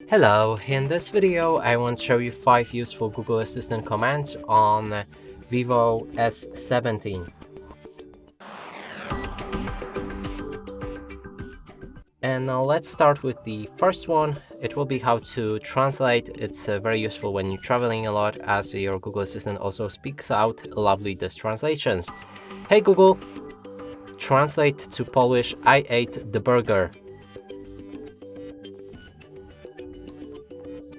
Hello, in this video I want to show you 5 useful Google Assistant commands on VIVO S17. And now let's start with the first one. It will be how to translate. It's very useful when you're traveling a lot, as your Google Assistant also speaks out lovely these translations. Hey Google, translate to Polish, I ate the burger.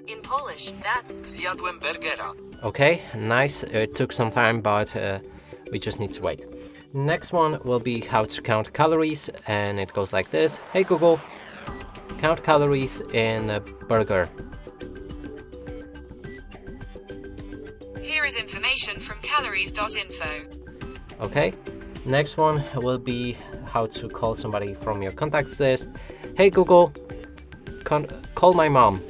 In Polish, that's Zjadłem burgera. Okay, nice. It took some time, but we just need to wait. Next one will be how to count calories, and it goes like this. Hey Google, count calories in a burger. here is information from calories.info. Okay, next one will be how to call somebody from your contacts list. Hey Google, call my mom.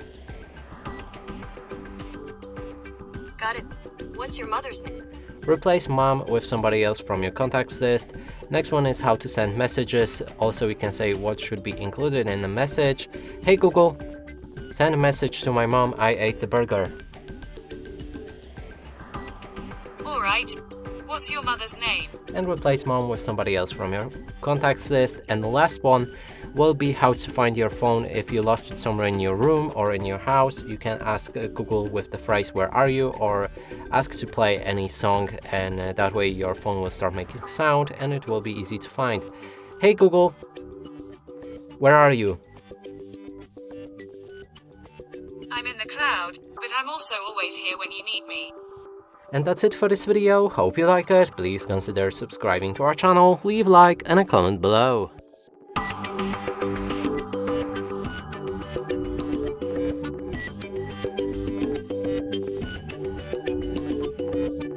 Got it. What's your mother's name? Replace mom with somebody else from your contacts list. Next one is how to send messages. Also, we can say what should be included in the message. Hey Google, send a message to my mom, I ate the burger. Alright. What's your mother's name? And replace mom with somebody else from your contacts list. And the last one will be how to find your phone. If you lost it somewhere in your room or in your house, you can ask Google with the phrase where are you, or ask to play any song, and that way your phone will start making sound and it will be easy to find. Hey Google, where are you? I'm in the cloud, but I'm also always here when you need me. And that's it for this video. Hope you like it. Please consider subscribing to our channel, leave a like and a comment below.